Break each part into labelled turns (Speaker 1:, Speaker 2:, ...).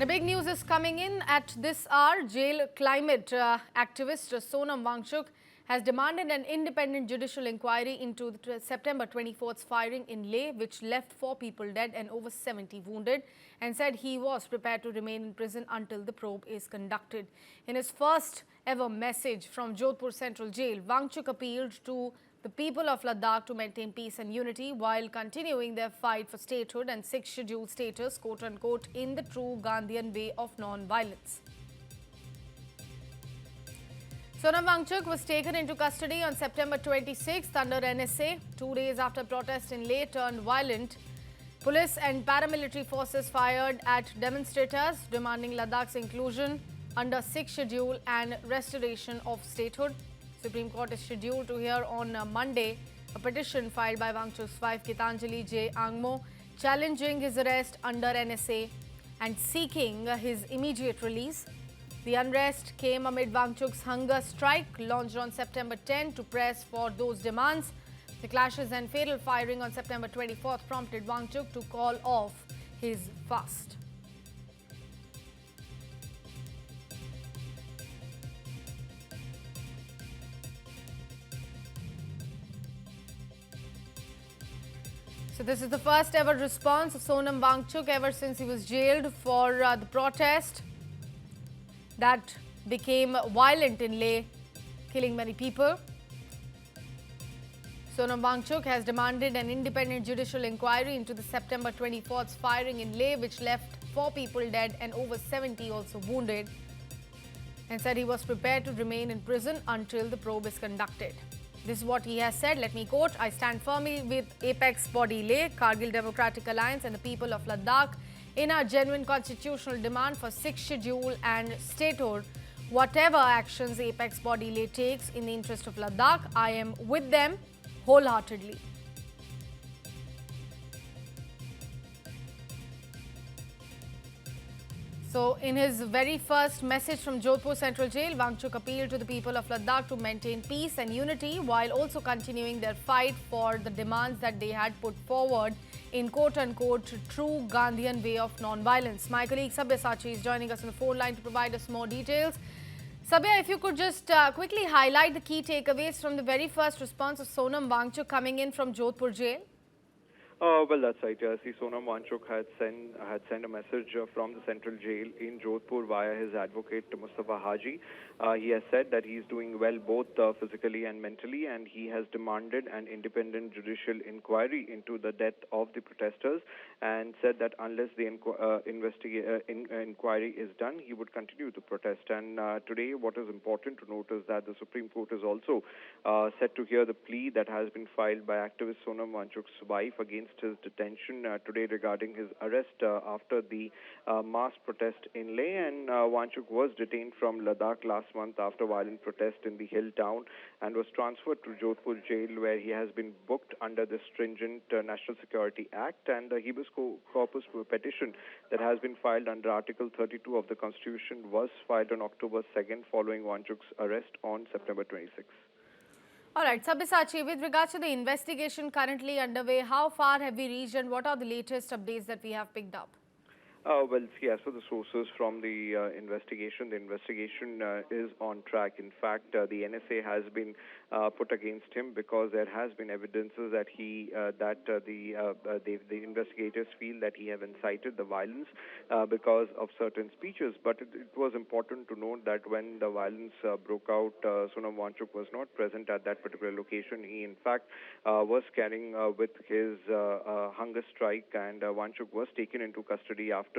Speaker 1: And a big news is coming in at this hour. Jail climate activist Sonam Wangchuk has demanded an independent judicial inquiry into the September 24th firing in Leh, which left 4 people dead and over 70 wounded, and said he was prepared to remain in prison until the probe is conducted. In his first ever message from Jodhpur Central Jail, Wangchuk appealed to the people of Ladakh to maintain peace and unity while continuing their fight for statehood and 6th schedule status, quote-unquote, in the true Gandhian way of non-violence. Sonam Wangchuk was taken into custody on September 26th under NSA, 2 days after protests in Leh turned violent. Police and paramilitary forces fired at demonstrators demanding Ladakh's inclusion under 6th schedule and restoration of statehood. Supreme Court is scheduled to hear on Monday a petition filed by Wangchuk's wife Gitanjali J. Angmo challenging his arrest under NSA and seeking his immediate release. The unrest came amid Wangchuk's hunger strike launched on September 10 to press for those demands. The clashes and fatal firing on September 24th prompted Wangchuk to call off his fast. So this is the first ever response of Sonam Wangchuk ever since he was jailed for the protest that became violent in Leh, killing many people. Sonam Wangchuk has demanded an independent judicial inquiry into the September 24th firing in Leh, which left 4 people dead and over 70 also wounded, and said he was prepared to remain in prison until the probe is conducted. This is what he has said. Let me quote, "I stand firmly with Apex Body Leh, Kargil Democratic Alliance and the people of Ladakh in our genuine constitutional demand for 6th schedule and statehood. Whatever actions Apex Body Leh takes in the interest of Ladakh, I am with them wholeheartedly." So, in his very first message from Jodhpur Central Jail, Wangchuk appealed to the people of Ladakh to maintain peace and unity while also continuing their fight for the demands that they had put forward in quote-unquote true Gandhian way of non-violence. My colleague Sabya Sachi is joining us on the phone line to provide us more details. Sabya, if you could just quickly highlight the key takeaways from the very first response of Sonam Wangchuk coming in from Jodhpur Jail.
Speaker 2: Well, that's right. See, Sonam Wangchuk had sent a message from the Central Jail in Jodhpur via his advocate Mustafa Haji. He has said that he's doing well both physically and mentally, and he has demanded an independent judicial inquiry into the death of the protesters, and said that unless the inquiry is done, he would continue to protest. And today, what is important to note is that the Supreme Court is also set to hear the plea that has been filed by activist Sonam Wangchuk's wife against his detention today regarding his arrest after the mass protest in Leh. And Wangchuk was detained from Ladakh last month after violent protest in the hill town and was transferred to Jodhpur Jail, where he has been booked under the stringent National Security Act, and the habeas corpus petition that has been filed under Article 32 of the Constitution was filed on October 2nd following Wangchuk's arrest on September 26th.
Speaker 1: All right, Sabya Sachi, with regards to the investigation currently underway, how far have we reached and what are the latest updates that we have picked up?
Speaker 2: Well, see, as for the sources from the investigation is on track. In fact, the NSA has been put against him because there has been evidences that the investigators feel that he have incited the violence because of certain speeches. But it was important to note that when the violence broke out, Sonam Wangchuk was not present at that particular location. He, in fact, was carrying with his hunger strike, and Wangchuk was taken into custody after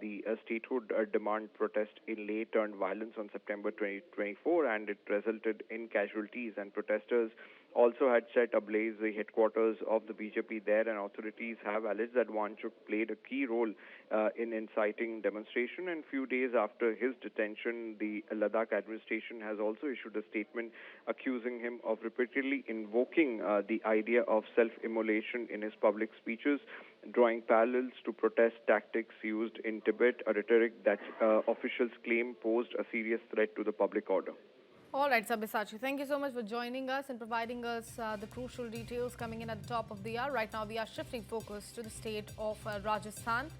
Speaker 2: the statehood demand protest in Leh turned violence on September 2024, and it resulted in casualties, and protesters also had set ablaze the headquarters of the BJP there, and authorities have alleged that Wangchuk played a key role in inciting demonstration. And few days after his detention, the Ladakh administration has also issued a statement accusing him of repeatedly invoking the idea of self-immolation in his public speeches, drawing parallels to protest tactics used in Tibet, a rhetoric that officials claim posed a serious threat to the public order.
Speaker 1: All right, Sabya Sachi, thank you so much for joining us and providing us the crucial details coming in at the top of the hour. Right now, we are shifting focus to the state of Rajasthan.